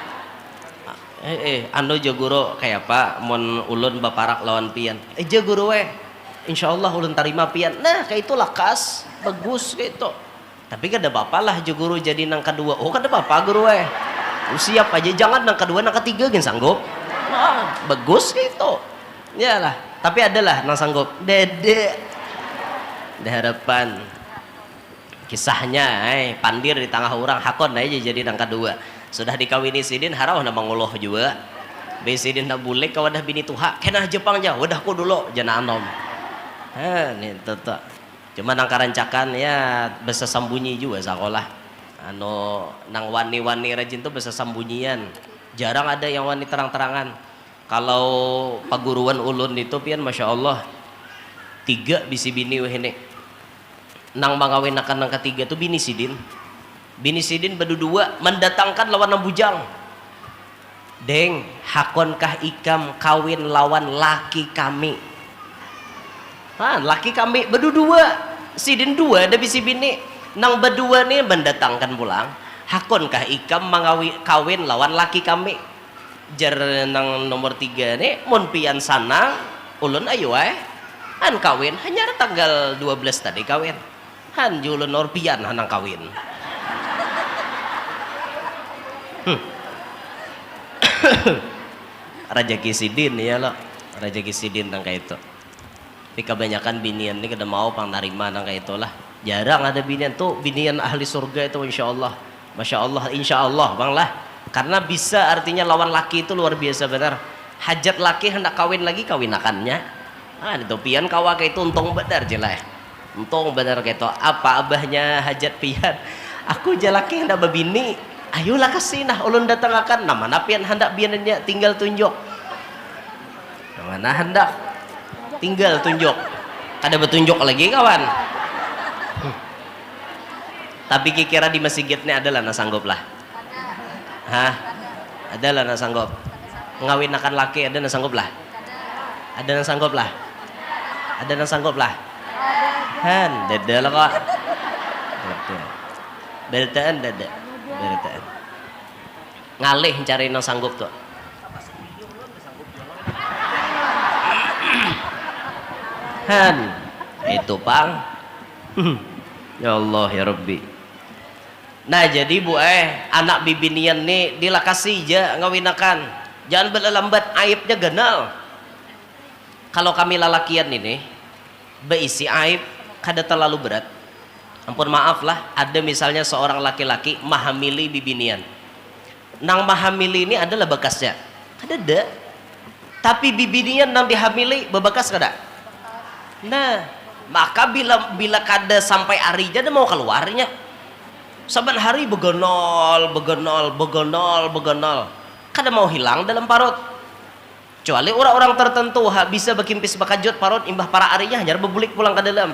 Speaker 1: Jaguro kayak apa mon ulun baparak lawan pian. Jaguro insyaallah ulun terima pian. Nah, kayak itu lakas bagus kayak itu. Tapi kada apa-apa lah jaguro jadi nang kedua. Kada apa-apa guru siap aja, jangan nang kedua nang ketiga gen sanggup. Nah, bagus kayak itu. Iyalah. Tapi adalah nang sanggup. Dede. Ada harapan. Kisahnya pandir di tengah orang hakon aja jadi nang kedua. Sudah dikawini sidin harau na manguluh juga. Be sidin na bulek ka wadah bini tuha. Kenah Jepang ja, wadahku dulu jana anom. Nih tata. Cuma nang karancakan ya bisa sambunyi juga sekolah. Nang wani-wani rajin tuh bisa sambunyian. Jarang ada yang wani terang-terangan. Kalau paguruan ulun itu pian masya Allah 3 bisi bini wehene. Nang mangawinakan nang ketiga tuh bini sidin berdua mendatangkan lawan nang bujang. Deng, hakonkah ikam kawin lawan laki kami? Laki kami berdua, sidin 2 ada bisi bini. Nang berdua nih mendatangkan pulang. Hakonkah ikam kawin lawan laki kami? Jar nang nomor 3 nih mun pian sanang ulun ayo kawin hanya tanggal 12 tadi kawin. Julun orpian hanang kawin. Raja Kisidin ya lo. Raja Kisidin nang kayak itu. Tapi kebanyakan binian ini kada mau pang narima nang kayak itulah. Jarang ada binian tuh, binian ahli surga itu insya Allah. Masya Allah, insya Allah bang lah. karena bisa artinya lawan laki itu luar biasa benar. Hajat laki hendak kawin lagi kawinakannya itu pian kawa kayak itu untung benar jelah, untung benar kayak itu apa abahnya hajat pian aku jalaki hendak babini ayolah kasih nah ulun datang akan mana pian hendak biannya tinggal tunjuk mana hendak tinggal tunjuk kada bertunjuk lagi kawan. Tapi kira di masjidnya adalah na sanggup lah. Hah? Adalah na sanggup. Ngawin akan laki ada na sanggup lah. Ada na sanggup lah. Ada na sanggup lah. Han, dada lah kok. Beritaan dada. Beritaan. Ngalih cari na sanggup tuh. Han, itu pang. Ya Allah ya Rabbi. Nah jadi bu anak bibinian nih dilakasi aja ngawinakan, jangan berlambat aibnya genal. Kalau kami lalakian ini berisi aib kada terlalu berat, ampun maaf lah, ada misalnya seorang laki-laki mahamili bibinian, nang mahamili ini adalah bekasnya kada ada, tapi bibinian nang dihamili bebekas kada. Nah maka bila kada sampai harinya dia mau keluarnya saban hari begonol kada mau hilang dalam parut, kecuali orang-orang tertentu bisa berkimpis bakajut parut imbah para arinya hanya bebulik pulang ke dalam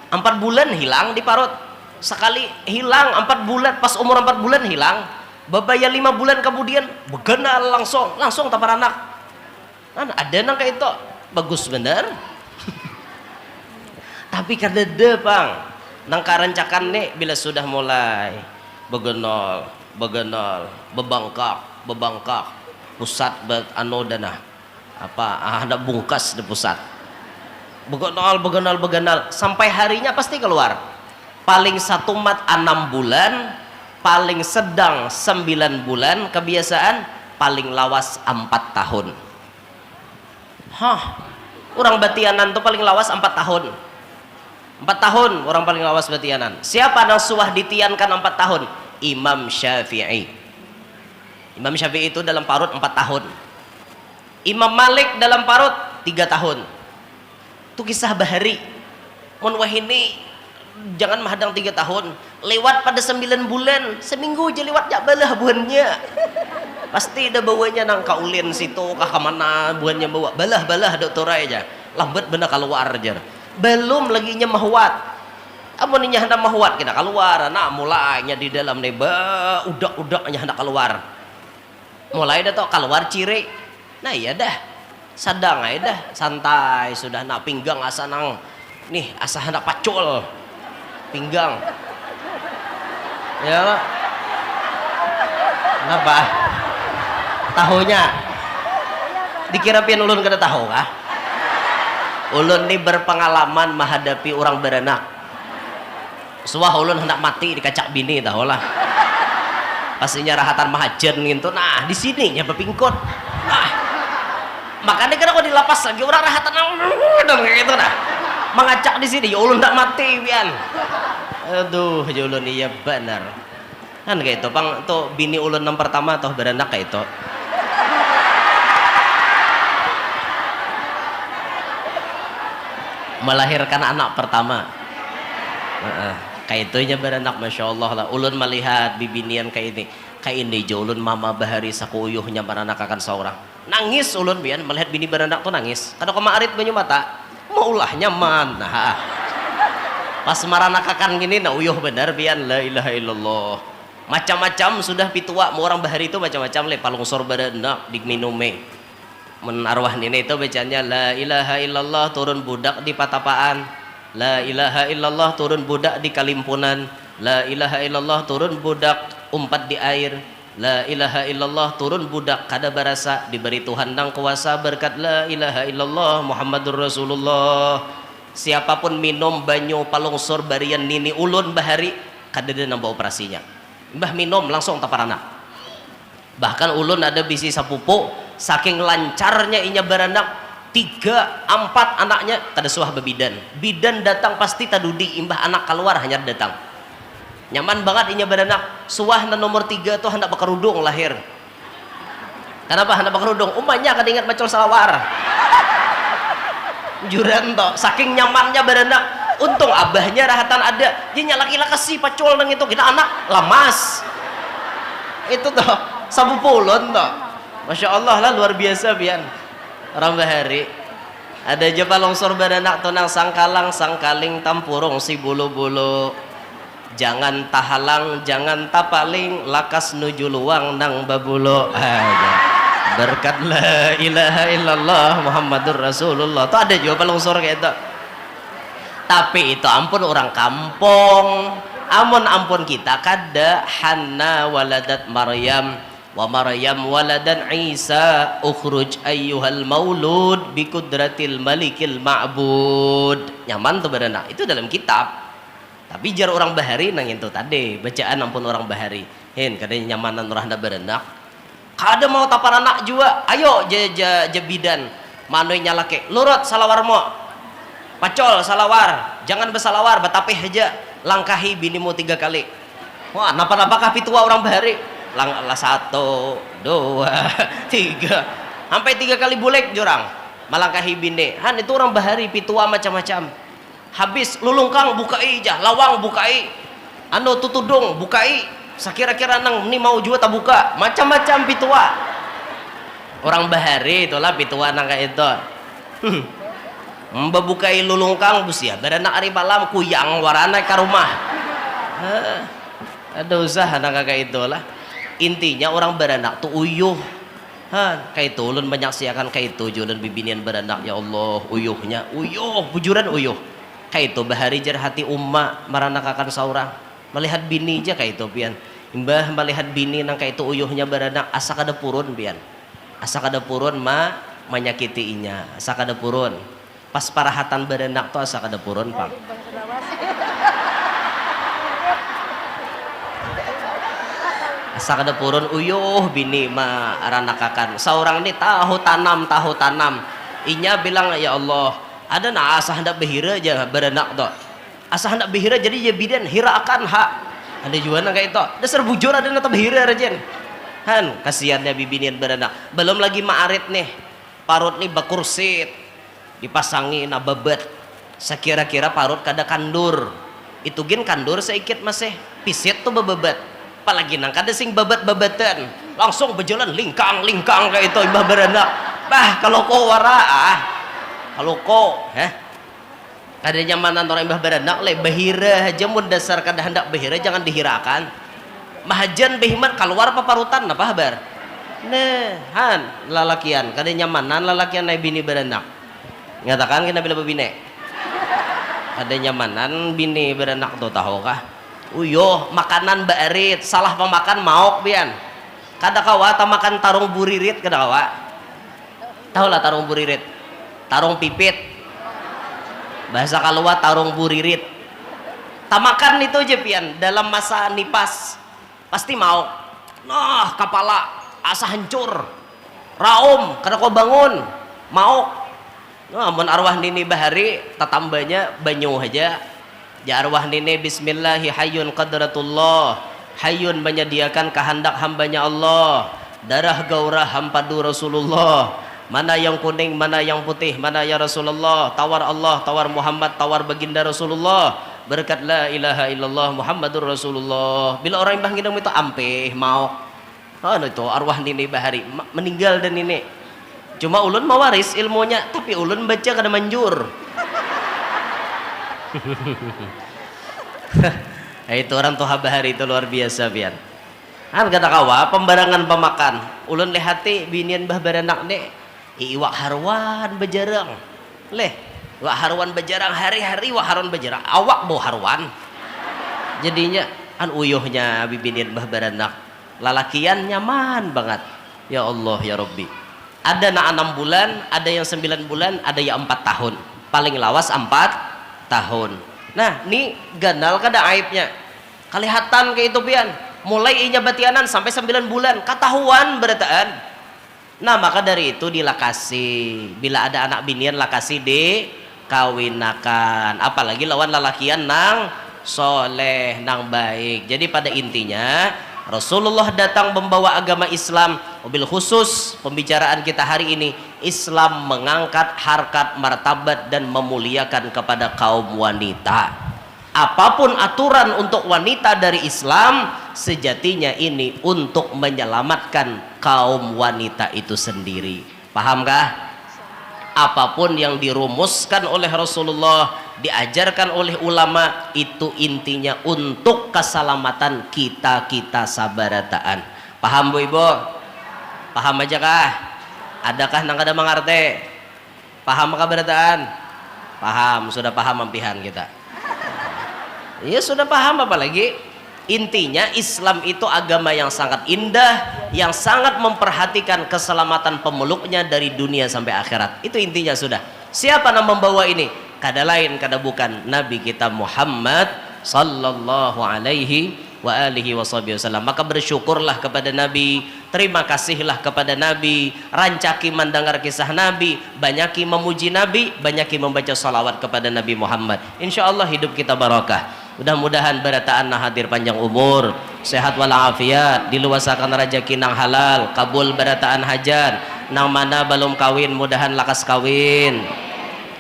Speaker 1: 4 bulan hilang di parut, sekali hilang 4 bulan pas umur 4 bulan hilang, babaya 5 bulan kemudian begonal langsung tapar anak ada nang kayak itu bagus bener. Tapi kada ada pang nang karancakan nih bila sudah mulai begenol bebangkak pusat anu dana apa ada bungkas di pusat begenol sampai harinya pasti keluar, paling satu mat 6 bulan, paling sedang 9 bulan, kebiasaan paling lawas 4 tahun. Orang batianan tuh paling lawas 4 tahun. 4 tahun orang paling lawas batianan. Siapa yang suah ditiankan 4 tahun? Imam Syafi'i. Imam Syafi'i itu dalam parut 4 tahun. Imam Malik dalam parut 3 tahun. Itu kisah bahari. Mun wahini jangan mahadang 3 tahun, lewat pada 9 bulan, seminggu aja lewatnya balah buannya. Pasti ada bawanya nang kaulin situ kah kemana buannya bawa balah dokter aja. Lambat bener keluar aja. Belum lagi nya mahwat, amun nya hendak mahwat kita keluar, nah mulainya di dalam nih udak-udaknya hendak keluar, mulai dah tau keluar ciri, nah iya dah sadang aja dah santai sudah nak pinggang asa nang nih asa hendak pacul pinggang ya lo kenapa tahunya dikira pian ulun kada tahu kah? Ulun ini berpengalaman menghadapi orang beranak. Suah ulun hendak mati dikacak bini tahu lah. Pastinya rahatan mahajan gitu. Nah di sini nya berpingkot. Nah makanya kira kok dilapas lagi orang rahatan dan kayak gitu nah. Mengacak di sini. Ya ulun hendak mati pian. Aduh ya ulun iya benar. Kan kayak itu pang tuh bini ulun yang pertama atau beranak kayak itu. Melahirkan anak pertama kayak itunya beranak masya Allah lah. Ulun melihat bibinian kayak ini ulun mama bahari sakuyuhnya beranak akan seorang nangis ulun bian melihat bini beranak tuh nangis kada koma arit banyu mata mau ulahnya mana pas maranak akan gini nah uyuh benar bian la ilaha illallah macam-macam sudah pitua mau orang bahari itu macam-macam le palungsor beranak digminume menarwah ini itu bacanya la ilaha illallah turun budak di patapaan, la ilaha illallah turun budak di kalimpunan, la ilaha illallah turun budak umpat di air, la ilaha illallah turun budak kada barasa diberi Tuhan nang kuasa berkat la ilaha illallah Muhammadur Rasulullah. Siapapun minum banyu palungsor barian nini ulun bahari kada ada nambah operasinya, mbah minum langsung taparana. Bahkan ulun ada bisi sapupu saking lancarnya inya beranak 3, 4 anaknya kada suah bebidan, bidan datang pasti tadudi imbah anak keluar hanya datang nyaman banget inya beranak suah na nomor 3 tuh hendak berkerudung lahir. Kenapa hendak berkerudung? Umanya kan ingat macul salawar. Juran toh, saking nyamannya beranak. Untung abahnya rahatan ada, dia nyalaki kasih pacul nang itu kita anak lamas. Itu toh, sabu pulon toh. Masya Allah lah luar biasa pian. Orang bahari. Ada aja longsor beranak tuh nang sangkalang sangkaling tampurung si bulu-bulu. Jangan tahalang, jangan tapaling, lakas nuju luang nang babulo. Berkat la ilaha illallah Muhammadur Rasulullah. Tuh ada juga longsor kayak itu. Tapi itu ampun orang kampung. Ampun kita kada Hanna waladat Maryam wa Maryam waladan Isa ukhruj ayyuhal maulud bi kudratil malikil ma'bud. Nyaman tuh beranak. Itu dalam kitab. Tapi jar orang bahari nang itu tadi bacaan ampun orang bahari. Hen kadang nyamanan orang hendak beranak. Kada mau tapar anak juga. Ayo jebidan. Manoy nyalake. Lurut salawarmo. Pacol salawar, jangan bersalawar, betapih aja. Langkahi binimu 3 kali. Wah, napa-napakah pitua orang bahari? Lah 1, 2, 3. Sampai 3 kali bulek jurang. Malangkahi bini. Han itu orang bahari pitua macam-macam. Habis lulungkang bukai jah, lawang bukai. Anu tutudung bukai. Sakira-kira nang ini mau juga tak buka. Macam-macam pitua. Orang bahari itulah pitua nang kayak itu. Membukai lulungkang busia beranak hari malam kuyang warana ke rumah. Ada usaha nak kayak itulah. Intinya orang beranak tuh uyuh. Kayak itu ulun banyak siakan kayak itu jualan bibinian beranak ya Allah uyuhnya uyuh bujuran uyuh. Kayak itu bahari jar hati umma maranakakan saurang melihat bini aja kayak itu pian. Imbah melihat bini nang kayak itu uyuhnya beranak asa kada purun pian. Asa kada purun menyakiti inya. Asa kada purun. Pas parahatan berenak tuh asa kada purun pang. Asa kada purun uyuh bini ma aranakakan. Seorang ini tahu tanam. Inya bilang ya Allah, ada na asa hendak behira aja berenak tuh. Asa hendak behira jadi ya bidan hira akan hak. Ada juga nang kayak itu. Dasar bujur ada na behira rajen. Han kasihannya bibinian berenak. Belum lagi maarit nih. Parut nih bakursit. Dipasangi na bebet sekira-kira parut kada kandur itu gen kandur seikit masih pisit tuh bebet apalagi nang kada sing bebet-bebetan langsung berjalan lingkang kayak itu imbah beranak bah kalau ko wara kalau ko kada nyamanan orang imbah beranak le bahira aja mun dasar kada hendak bahira jangan dihirakan mahajan behiman keluar paparutan apa habar nah han lalakian kada nyamanan lalakian naik bini beranak ngatakan kita bila bebine ada nyamanan bini beranak tuh tahu kah uyuh makanan baarit salah pemakan maok pian kada kawa ta makan tarung buririt kada kawa tahu lah tarung buririt tarung pipit bahasa kalua tarung buririt ta makan itu aja pian dalam masa nipas pasti maok nah kepala asa hancur raum kada kau bangun maok. Amun arwah nini bahari tatambanya banyu aja ya arwah nini bismillahi hayyun qadratullah hayyun menyediakan kehendak hambanya Allah darah gaurah hampadu Rasulullah mana yang kuning mana yang putih mana ya Rasulullah tawar Allah tawar Muhammad tawar baginda Rasulullah berkat la ilaha illallah Muhammadur Rasulullah bila orang yang ngidam itu ampeh mau itu arwah nini bahari meninggal dan ini cuma ulun mewaris ilmunya tapi ulun baca kada manjur. Itu orang tuha bahari itu luar biasa pian. Kan kata kawa pembarangan pemakan ulun lehati binian bah baranak dek iwak harwan bejarang leh wak harwan bejarang hari-hari wak harwan bejarang awak bau harwan jadinya an uyuhnya bibinian bah baranak lalakian nyaman banget ya Allah ya Rabbi. Ada na 6 bulan, ada yang 9 bulan, ada yang 4 tahun. Paling lawas 4 tahun. Nah, ini ganal kada aibnya. Kelihatan kayak itu pian. Mulai inya batianan sampai 9 bulan, ketahuan berataan. Nah, maka dari itu dilakasi. Bila ada anak binian lakasi kawinakan. Apalagi lawan lalakian nang soleh, nang baik. Jadi pada intinya Rasulullah datang membawa agama Islam. Mobil khusus pembicaraan kita hari ini, Islam mengangkat harkat, martabat dan memuliakan kepada kaum wanita. Apapun aturan untuk wanita dari Islam, sejatinya ini untuk menyelamatkan kaum wanita itu sendiri. Pahamkah? Apapun yang dirumuskan oleh Rasulullah, diajarkan oleh ulama, itu intinya untuk keselamatan kita sabarataan. Paham Bu Ibu? Paham aja kah? Adakah nang kada mengerti? Paham kah barataan? Paham, sudah paham ampihan kita. Ya sudah paham apalagi. Intinya Islam itu agama yang sangat indah, yang sangat memperhatikan keselamatan pemeluknya dari dunia sampai akhirat. Itu intinya sudah. Siapa yang membawa ini? Kada lain kada bukan Nabi kita Muhammad sallallahu alaihi wa alihi wasallam. Maka bersyukurlah kepada Nabi, terima kasihlah kepada Nabi, rancaki mendengar kisah Nabi, banyaki memuji Nabi, banyaki membaca salawat kepada Nabi Muhammad. Insyaallah hidup kita barakah. Mudah-mudahan barataan nah hadir panjang umur, sehat walafiat, diluasakan rezeki nang halal, kabul barataan hajar. Nang mana belum kawin mudahan lakas kawin.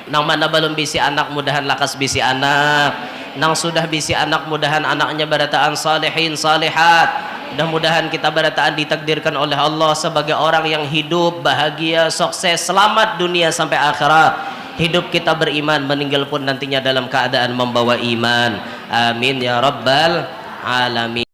Speaker 1: Nang mana belum bisi anak mudahan lakas bisi anak. Nang sudah bisi anak mudahan anaknya barataan salihin salihat. Mudah-mudahan kita barataan ditakdirkan oleh Allah sebagai orang yang hidup bahagia, sukses, selamat dunia sampai akhirat. Hidup kita beriman, meninggal pun nantinya dalam keadaan membawa iman. Amin ya rabbal alamin.